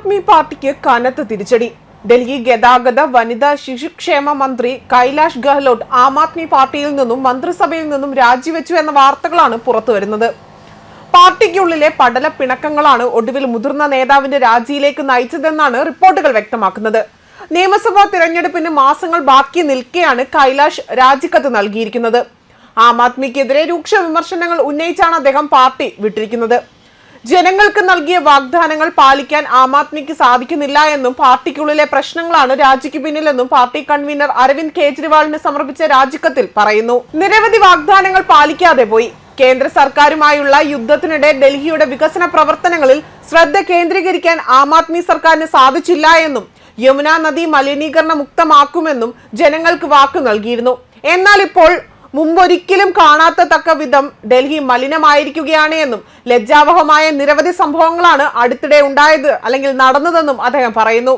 ആദ്മി പാർട്ടിക്ക് കനത്ത തിരിച്ചടി. ഡൽഹി ഗതാഗത വനിതാ ശിശുക്ഷേമ മന്ത്രി കൈലാഷ് ഗെഹ്ലോട്ട് ആം ആദ്മി പാർട്ടിയിൽ നിന്നും മന്ത്രിസഭയിൽ നിന്നും രാജിവെച്ചു എന്ന വാർത്തകളാണ് പുറത്തുവരുന്നത്. പാർട്ടിക്കുള്ളിലെ പടല പിണക്കങ്ങളാണ് ഒടുവിൽ മുതിർന്ന നേതാവിന്റെ രാജിയിലേക്ക് നയിച്ചതെന്നാണ് റിപ്പോർട്ടുകൾ വ്യക്തമാക്കുന്നത്. നിയമസഭാ തിരഞ്ഞെടുപ്പിന് മാസങ്ങൾ ബാക്കി നിൽക്കെയാണ് കൈലാഷ് രാജിക്കത്ത് നൽകിയിരിക്കുന്നത്. ആം ആദ്മിക്കെതിരെ രൂക്ഷ വിമർശനങ്ങൾ ഉന്നയിച്ചാണ് അദ്ദേഹം പാർട്ടി വിട്ടിരിക്കുന്നത്. ജനങ്ങൾക്ക് നൽകിയ വാഗ്ദാനങ്ങൾ പാലിക്കാൻ ആം ആദ്മിക്ക് സാധിക്കുന്നില്ല എന്നും പാർട്ടിക്കുള്ളിലെ പ്രശ്നങ്ങളാണ് രാജിക്ക് പിന്നിലെന്നും പാർട്ടി കൺവീനർ അരവിന്ദ് കെജ്രിവാളിന് സമർപ്പിച്ച രാജിക്കത്തിൽ പറയുന്നു. നിരവധി വാഗ്ദാനങ്ങൾ പാലിക്കാതെ പോയി. കേന്ദ്ര സർക്കാരുമായുള്ള യുദ്ധത്തിനിടെ ഡൽഹിയുടെ വികസന പ്രവർത്തനങ്ങളിൽ ശ്രദ്ധ കേന്ദ്രീകരിക്കാൻ ആം ആദ്മി സർക്കാരിന് സാധിച്ചില്ല എന്നും യമുന നദി മലിനീകരണ മുക്തമാക്കുമെന്നും ജനങ്ങൾക്ക് വാക്കു നൽകിയിരുന്നു. എന്നാൽ ഇപ്പോൾ മുമ്പൊരിക്കലും കാണാത്ത തക്ക വിധം ഡൽഹി മലിനമായിരിക്കുകയാണ് എന്നും ലജ്ജാവഹമായ നിരവധി സംഭവങ്ങളാണ് അടുത്തിടെ ഉണ്ടായത് അല്ലെങ്കിൽ നടന്നതെന്നും അദ്ദേഹം പറയുന്നു.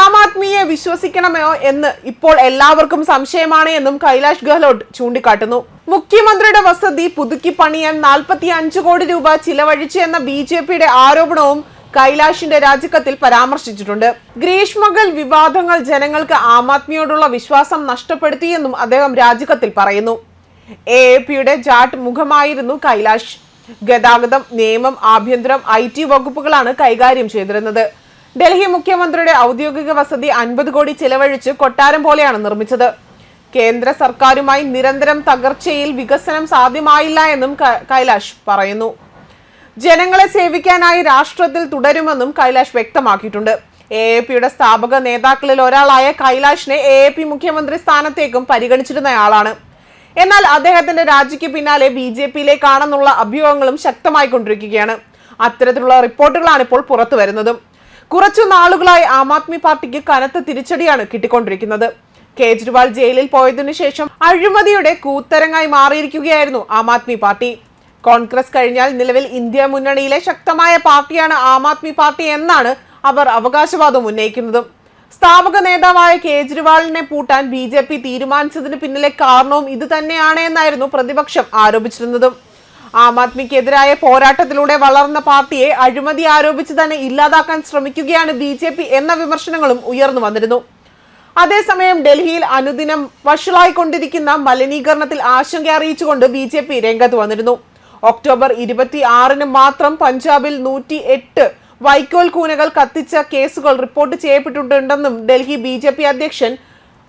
ആം ആദ്മിയെ വിശ്വസിക്കണമോ എന്ന് ഇപ്പോൾ എല്ലാവർക്കും സംശയമാണ് എന്നും കൈലാഷ് ഗെഹ്ലോട്ട് ചൂണ്ടിക്കാട്ടുന്നു. മുഖ്യമന്ത്രിയുടെ വസതി പുതുക്കി പണിയാൻ 45 കോടി രൂപ ചിലവഴിച്ചു എന്ന BJPയുടെ ആരോപണവും കൈലാഷിന്റെ രാജിക്കത്തിൽ പരാമർശിച്ചിട്ടുണ്ട്. ഗ്രീഷ്മകൾ വിവാദങ്ങൾ ജനങ്ങൾക്ക് ആം ആദ്മിയോടുള്ള വിശ്വാസം നഷ്ടപ്പെടുത്തിയെന്നും അദ്ദേഹം രാജിക്കത്തിൽ പറയുന്നു. AAPയുടെ ജാട്ട് മുഖമായിരുന്നു കൈലാഷ്. ഗതാഗതം, നിയമം, ആഭ്യന്തരം, IT വകുപ്പുകളാണ് കൈകാര്യം ചെയ്തിരുന്നത്. ഡൽഹി മുഖ്യമന്ത്രിയുടെ ഔദ്യോഗിക വസതി 50 കോടി ചിലവഴിച്ച് കൊട്ടാരം പോലെയാണ് നിർമ്മിച്ചത്. കേന്ദ്ര സർക്കാരുമായി നിരന്തരം തകർച്ചയിൽ വികസനം സാധ്യമായില്ല എന്നും കൈലാഷ് പറയുന്നു. ജനങ്ങളെ സേവിക്കാനായി രാഷ്ട്രത്തിൽ തുടരുമെന്നും കൈലാഷ് വ്യക്തമാക്കിയിട്ടുണ്ട്. AAPയുടെ സ്ഥാപക നേതാക്കളിൽ ഒരാളായ കൈലാഷിനെ AAP മുഖ്യമന്ത്രി സ്ഥാനത്തേക്കും പരിഗണിച്ചിരുന്നയാളാണ്. എന്നാൽ അദ്ദേഹത്തിന്റെ രാജിക്ക് പിന്നാലെ BJPയിലേക്കാണെന്നുള്ള അഭ്യൂഹങ്ങളും ശക്തമായിക്കൊണ്ടിരിക്കുകയാണ്. അത്തരത്തിലുള്ള റിപ്പോർട്ടുകളാണ് ഇപ്പോൾ പുറത്തു വരുന്നതും. കുറച്ചു നാളുകളായി ആം ആദ്മി പാർട്ടിക്ക് കനത്ത തിരിച്ചടിയാണ് കിട്ടിക്കൊണ്ടിരിക്കുന്നത്. കേജ്രിവാൾ ജയിലിൽ പോയതിനു ശേഷം അഴിമതിയുടെ കൂത്തരങ്ങായി മാറിയിരിക്കുകയായിരുന്നു ആം ആദ്മി പാർട്ടി. കോൺഗ്രസ് കഴിഞ്ഞാൽ നിലവിൽ ഇന്ത്യ മുന്നണിയിലെ ശക്തമായ പാർട്ടിയാണ് ആം ആദ്മി പാർട്ടി എന്നാണ് അവർ അവകാശവാദം ഉന്നയിക്കുന്നത്. സ്ഥാപക നേതാവായ കേജ്രിവാളിനെ പൂട്ടാൻ BJP തീരുമാനിച്ചതിന് പിന്നിലെ കാരണവും ഇത് തന്നെയാണ് എന്നായിരുന്നു പ്രതിപക്ഷം ആരോപിച്ചിരുന്നതും. ആം ആദ്മിക്കെതിരായ പോരാട്ടത്തിലൂടെ വളർന്ന പാർട്ടിയെ അഴിമതി ആരോപിച്ച് തന്നെ ഇല്ലാതാക്കാൻ ശ്രമിക്കുകയാണ് BJP എന്ന വിമർശനങ്ങളും ഉയർന്നു വന്നിരുന്നു. അതേസമയം ഡൽഹിയിൽ അനുദിനം വഷളായിക്കൊണ്ടിരിക്കുന്ന മലിനീകരണത്തിൽ ആശങ്ക അറിയിച്ചുകൊണ്ട് BJP രംഗത്ത് വന്നിരുന്നു. ഒക്ടോബർ 26 മാത്രം പഞ്ചാബിൽ 108 വൈക്കോൽ കൂനകൾ കത്തിച്ച കേസുകൾ റിപ്പോർട്ട് ചെയ്യപ്പെട്ടിട്ടുണ്ടെന്നും ഡൽഹി BJP അധ്യക്ഷൻ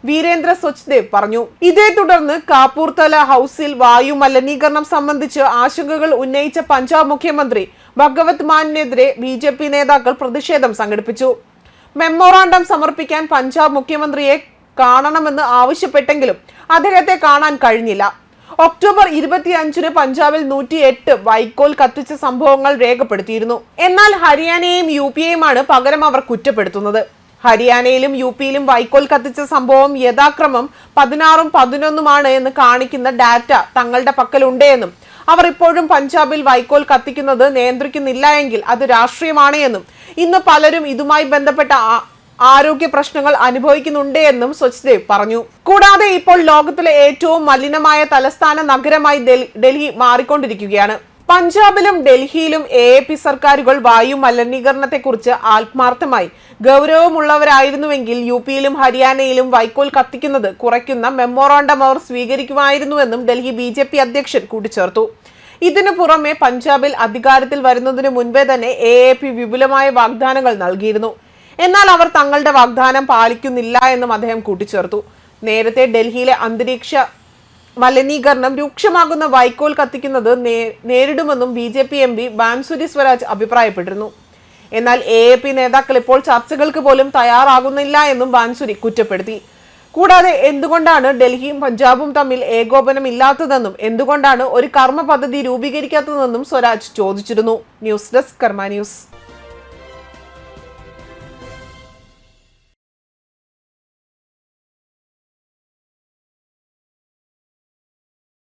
വീരേന്ദ്ര സച്ദേവ് പറഞ്ഞു. ഇതേ തുടർന്ന് കാപ്പൂർത്തല ഹൌസിൽ വായു മലിനീകരണം സംബന്ധിച്ച് ആശങ്കകൾ ഉന്നയിച്ച പഞ്ചാബ് മുഖ്യമന്ത്രി ഭഗവത് മാനിനെതിരെ BJP നേതാക്കൾ പ്രതിഷേധം സംഘടിപ്പിച്ചു. മെമ്മോറാണ്ടം സമർപ്പിക്കാൻ പഞ്ചാബ് മുഖ്യമന്ത്രിയെ കാണണമെന്ന് ആവശ്യപ്പെട്ടെങ്കിലും അദ്ദേഹത്തെ കാണാൻ കഴിഞ്ഞില്ല. ഒക്ടോബർ 25 പഞ്ചാബിൽ 108 വൈക്കോൽ കത്തിച്ച സംഭവങ്ങൾ രേഖപ്പെടുത്തിയിരുന്നു. എന്നാൽ ഹരിയാനയെയും UPയെയുമാണ് പകരം അവർ കുറ്റപ്പെടുത്തുന്നത്. ഹരിയാനയിലും UPയിലും വൈക്കോൽ കത്തിച്ച സംഭവം യഥാക്രമം 16ഉം 11ഉമാണ് എന്ന് കാണിക്കുന്ന ഡാറ്റ തങ്ങളുടെ പക്കലുണ്ട് എന്നും അവർ ഇപ്പോഴും പഞ്ചാബിൽ വൈക്കോൽ കത്തിക്കുന്നത് നിയന്ത്രിക്കുന്നില്ല എങ്കിൽ അത് രാഷ്ട്രീയമാണ് എന്നും ഇന്ന് പലരും ഇതുമായി ബന്ധപ്പെട്ട ആരോഗ്യ പ്രശ്നങ്ങൾ അനുഭവിക്കുന്നുണ്ട് എന്നും സച്ദേവ് പറഞ്ഞു. കൂടാതെ ഇപ്പോൾ ലോകത്തിലെ ഏറ്റവും മലിനമായ തലസ്ഥാന നഗരമായി ഡൽഹി മാറിക്കൊണ്ടിരിക്കുകയാണ്. പഞ്ചാബിലും ഡൽഹിയിലും AAP സർക്കാരുകൾ വായു മലിനീകരണത്തെക്കുറിച്ച് ആത്മാർത്ഥമായി ഗൗരവമുള്ളവരായിരുന്നുവെങ്കിൽ UPയിലും ഹരിയാനയിലും വൈക്കോൽ കത്തിക്കുന്നത് കുറയ്ക്കുന്ന മെമ്മോറാണ്ടം അവർ സ്വീകരിക്കുമായിരുന്നുവെന്നും ഡൽഹി BJP അധ്യക്ഷൻ കൂട്ടിച്ചേർത്തു. ഇതിനു പുറമെ പഞ്ചാബിൽ അധികാരത്തിൽ വരുന്നതിന് മുൻപേ തന്നെ AAP വിപുലമായ വാഗ്ദാനങ്ങൾ നൽകിയിരുന്നു. എന്നാൽ അവർ തങ്ങളുടെ വാഗ്ദാനം പാലിക്കുന്നില്ല എന്നും അദ്ദേഹം കൂട്ടിച്ചേർത്തു. നേരത്തെ ഡൽഹിയിലെ അന്തരീക്ഷ മലിനീകരണം രൂക്ഷമാകുന്ന വൈക്കോൽ കത്തിക്കുന്നത് നേരിടുമെന്നും BJP MP ബാൻസുരി സ്വരാജ് അഭിപ്രായപ്പെട്ടിരുന്നു. എന്നാൽ AAP നേതാക്കൾ ഇപ്പോൾ ചർച്ചകൾക്ക് പോലും തയ്യാറാകുന്നില്ല എന്നും ബാൻസുരി കുറ്റപ്പെടുത്തി. കൂടാതെ എന്തുകൊണ്ടാണ് ഡൽഹിയും പഞ്ചാബും തമ്മിൽ ഏകോപനം ഇല്ലാത്തതെന്നും എന്തുകൊണ്ടാണ് ഒരു കർമ്മ പദ്ധതി രൂപീകരിക്കാത്തതെന്നും സ്വരാജ് ചോദിച്ചിരുന്നു. ന്യൂസ് ഡെസ്ക് കർമ്മ ന്യൂസ്.